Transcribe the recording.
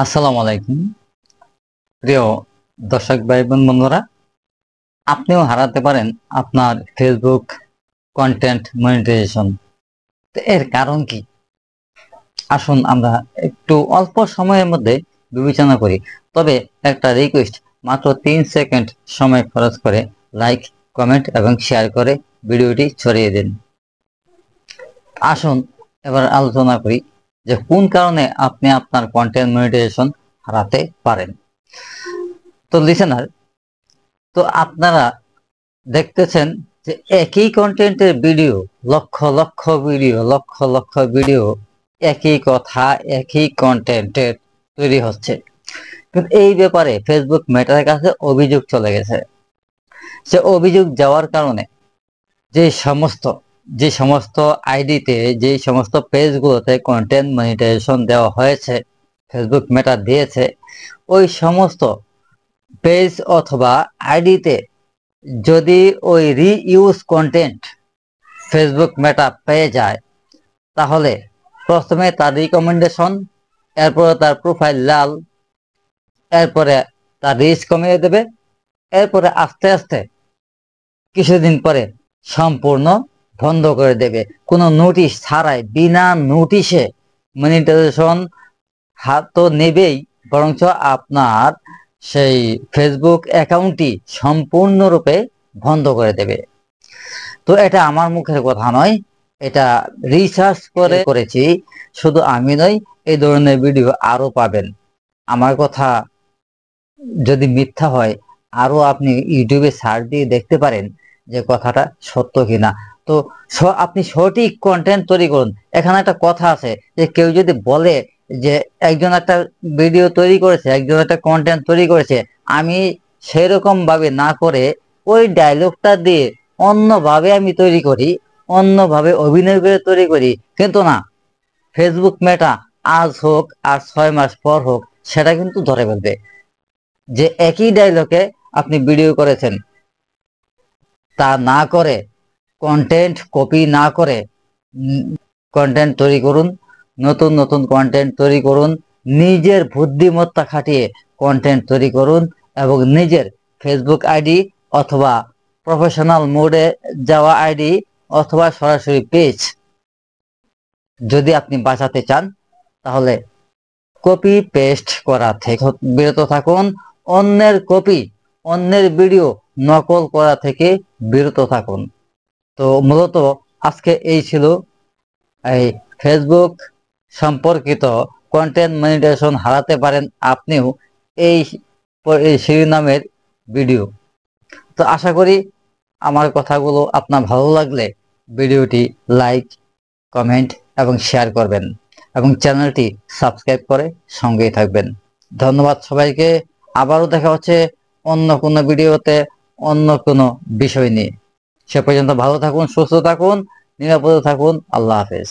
আসসালামু আলাইকুম প্রিয় দর্শক ভাই বোন বন্ধুরা, আপনিও হারাতে পারেন আপনার ফেসবুক কন্টেন্ট মনিটাইজেশন। এর কারণ কি? আসুন আমরা একটু অল্প সময়ের মধ্যে বিবেচনা করি। তবে একটা রিকোয়েস্ট, মাত্র 3 সেকেন্ড সময় খরচ করে লাইক, কমেন্ট এবং শেয়ার করে ভিডিওটি ছড়িয়ে দিন। আসুন এবার আলোচনা করি যে কোন কারণে আপনি আপনার কন্টেন্ট মনিটাইজেশন হারাতে পারেন। তো লিসেনার, তো আপনারা দেখতেছেন যে একই কন্টেন্টের ভিডিও, লক্ষ লক্ষ ভিডিও, একই কথা একই কন্টেন্টের তৈরি হচ্ছে। কিন্তু এই ব্যাপারে ফেসবুক মেটার কাছে অভিযোগ চলে গেছে। সে অভিযোগ যাওয়ার কারণে যে সমস্ত আইডিতে, যে সমস্ত পেজগুলোতে কন্টেন্ট মনিটাইজেশন দেওয়া হয়েছে, ফেসবুক মেটা দিয়েছে, ওই সমস্ত পেজ অথবা আইডিতে যদি ওই রিইউজ কন্টেন্ট ফেসবুক মেটা পেয়ে যায়, তাহলে প্রথমে তার রিকমেন্ডেশন, এরপরে তার প্রোফাইল লাল, এরপরে তার রিচ কমিয়ে দেবে, এরপরে আস্তে আস্তে কিছুদিন পরে সম্পূর্ণ বন্ধ করে দেবে, কোনো নোটিশ ছাড়াই, বিনা নোটিশে। মনিটাইজেশন হাত তো নেবেই, বরঞ্চ আপনার সেই ফেসবুক অ্যাকাউন্টটি সম্পূর্ণরূপে বন্ধ করে দেবে। তো এটা আমার মুখের কথা নয়, এটা রিসার্চ করেছি। শুধু আমি নই, এই ধরনের ভিডিও আরো পাবেন। আমার কথা যদি মিথ্যা হয়, আরো আপনি ইউটিউবে সার্চ দিয়ে দেখতে পারেন যে কথাটা সত্য কিনা। তো আপনি সঠিক কন্টেন্ট তৈরি করুন। এখানে একটা কথা আছে যে কেউ যদি বলে যে একজন একটা ভিডিও তৈরি করেছে, একজন একটা কন্টেন্ট তৈরি করেছে, আমি সেরকম ভাবে না করে ওই ডায়লগটা দিয়ে অন্যভাবে আমি তৈরি করি, অন্যভাবে অভিনয় করে তৈরি করি, কিন্তু না, ফেসবুক মেটা আজ হোক আর 6 মাস পর হোক, সেটা কিন্তু ধরে ফেলবে যে একই ডায়লগে আপনি ভিডিও করেছেন। তা না করে, কন্টেন্ট কপি না করে কন্টেন্ট তৈরি করুন, নতুন নতুন কন্টেন্ট তৈরি করুন, নিজের বুদ্ধিমত্তা খাটিয়ে কন্টেন্ট তৈরি করুন, এবং নিজের ফেসবুক আইডি অথবা প্রফেশনাল মোডে যাওয়া আইডি অথবা সরাসরি পেজ যদি আপনি বাঁচাতে চান, তাহলে কপি পেস্ট করা থেকে বিরত থাকুন। অন্যের কপি, অন্যের ভিডিও নকল করা থেকে বিরত থাকুন। তো মূলত আজকে এই ছিল এই ফেসবুক সম্পর্কিত কন্টেন্ট মনিটাইজেশন হারাতে পারেন আপনিও, এই শিরোনামের ভিডিও। তো আশা করি আমার কথাগুলো আপনার ভালো লাগলে ভিডিওটি লাইক, কমেন্ট এবং শেয়ার করবেন, এবং চ্যানেলটি সাবস্ক্রাইব করে সঙ্গেই থাকবেন। ধন্যবাদ সবাইকে। আবারও দেখা হচ্ছে অন্য কোনো ভিডিওতে, অন্য কোনো বিষয় নিয়ে। সে পর্যন্ত ভালো থাকুন, সুস্থ থাকুন, নিরাপদে থাকুন। আল্লাহ হাফেজ।